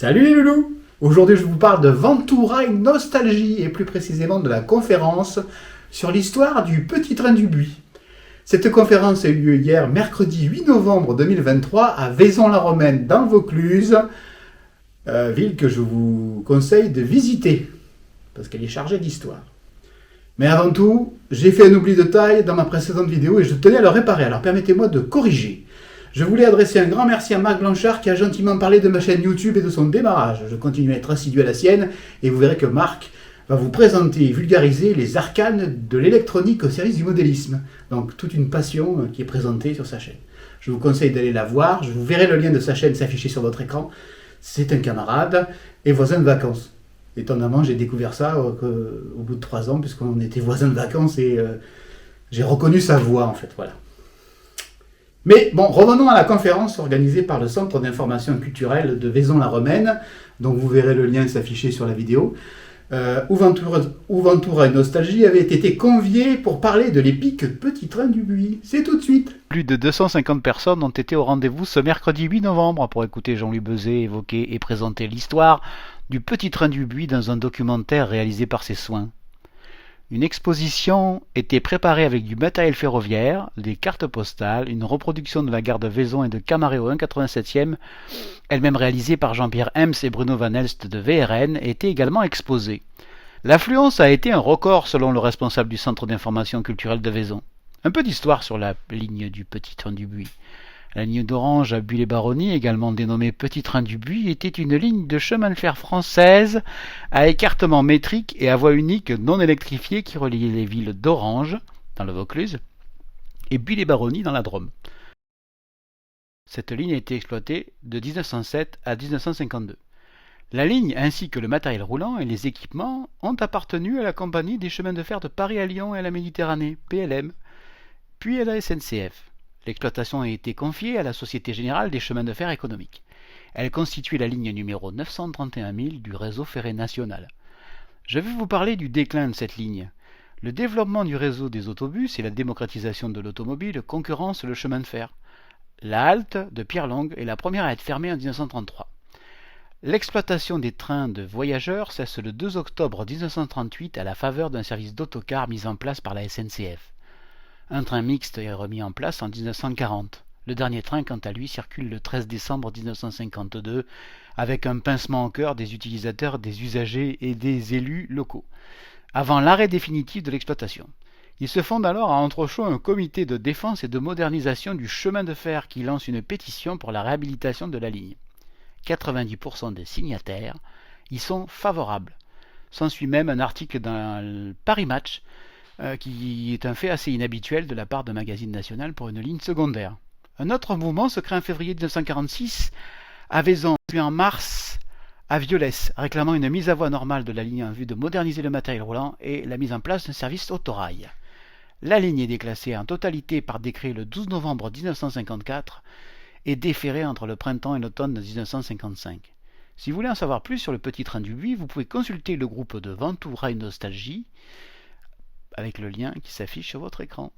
Salut les loulous! Aujourd'hui je vous parle de Ventourail Nostalgie et plus précisément de la conférence sur l'histoire du petit train du Buis. Cette conférence a eu lieu hier mercredi 8 novembre 2023 à Vaison-la-Romaine dans le Vaucluse, ville que je vous conseille de visiter parce qu'elle est chargée d'histoire. Mais avant tout, j'ai fait un oubli de taille dans ma précédente vidéo et je tenais à le réparer, alors permettez-moi de corriger. Je voulais adresser un grand merci à Marc Blanchard qui a gentiment parlé de ma chaîne YouTube et de son démarrage. Je continue à être assidu à la sienne et vous verrez que Marc va vous présenter et vulgariser les arcanes de l'électronique au service du modélisme. Donc toute une passion qui est présentée sur sa chaîne. Je vous conseille d'aller la voir, vous verrez le lien de sa chaîne s'afficher sur votre écran. C'est un camarade et voisin de vacances. Étonnamment, j'ai découvert ça au bout de 3 ans puisqu'on était voisins de vacances et j'ai reconnu sa voix en fait, voilà. Mais bon, revenons à la conférence organisée par le Centre d'information culturelle de Vaison-la-Romaine, donc vous verrez le lien s'afficher sur la vidéo, où Ventourail Nostalgie avait été convié pour parler de l'épique Petit Train du Buis. C'est tout de suite. Plus de 250 personnes ont été au rendez-vous ce mercredi 8 novembre pour écouter Jean-Louis Bezet évoquer et présenter l'histoire du Petit Train du Buis dans un documentaire réalisé par ses soins. Une exposition était préparée avec du matériel ferroviaire, des cartes postales, une reproduction de la gare de Vaison et de Camaret au 1,87e, elle-même réalisée par Jean-Pierre Hems et Bruno Van Elst de VRN, était également exposée. L'affluence a été un record selon le responsable du Centre d'information culturelle de Vaison. Un peu d'histoire sur la ligne du Petit Train du Buis. La ligne d'Orange à Buis-les-Baronnies, également dénommée Petit Train du Buis, était une ligne de chemin de fer française à écartement métrique et à voie unique non électrifiée qui reliait les villes d'Orange, dans le Vaucluse, et Buis-les-Baronnies, dans la Drôme. Cette ligne a été exploitée de 1907 à 1952. La ligne ainsi que le matériel roulant et les équipements ont appartenu à la Compagnie des chemins de fer de Paris à Lyon et à la Méditerranée, PLM, puis à la SNCF. L'exploitation a été confiée à la Société Générale des Chemins de Fer Économiques. Elle constitue la ligne numéro 931 000 du réseau ferré national. Je vais vous parler du déclin de cette ligne. Le développement du réseau des autobus et la démocratisation de l'automobile concurrencent le chemin de fer. La halte de Pierre-Longue est la première à être fermée en 1933. L'exploitation des trains de voyageurs cesse le 2 octobre 1938 à la faveur d'un service d'autocar mis en place par la SNCF. Un train mixte est remis en place en 1940. Le dernier train, quant à lui, circule le 13 décembre 1952 avec un pincement au cœur des utilisateurs, des usagers et des élus locaux, avant l'arrêt définitif de l'exploitation. Il se fonde alors à Entrechaux un comité de défense et de modernisation du chemin de fer qui lance une pétition pour la réhabilitation de la ligne. 90% des signataires y sont favorables. S'ensuit même un article dans le Paris Match qui est un fait assez inhabituel de la part d'un magazine national pour une ligne secondaire. Un autre mouvement se crée en février 1946 à Vaison, puis en mars à Violès, réclamant une mise à voie normale de la ligne en vue de moderniser le matériel roulant et la mise en place d'un service autorail. La ligne est déclassée en totalité par décret le 12 novembre 1954 et déférée entre le printemps et l'automne de 1955. Si vous voulez en savoir plus sur le Petit Train du Buis, vous pouvez consulter le groupe de Ventourail Nostalgie avec le lien qui s'affiche sur votre écran.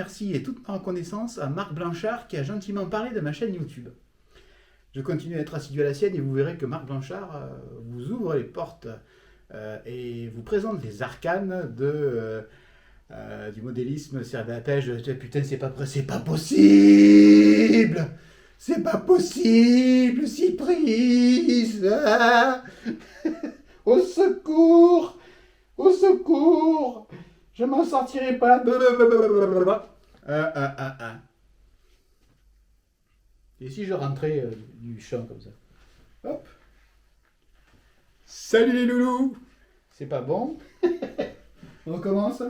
merci et toute ma reconnaissance à Marc Blanchard qui a gentiment parlé de ma chaîne YouTube. Je continue à être assidu à la sienne et vous verrez que Marc Blanchard vous ouvre les portes et vous présente les arcanes du modélisme stratège. Putain, c'est pas possible! C'est pas possible, Cypris! Ah. Au secours! Au secours! Je m'en sortirai pas! Et si je rentrais du champ comme ça? Hop! Salut les loulous! C'est pas bon? On recommence?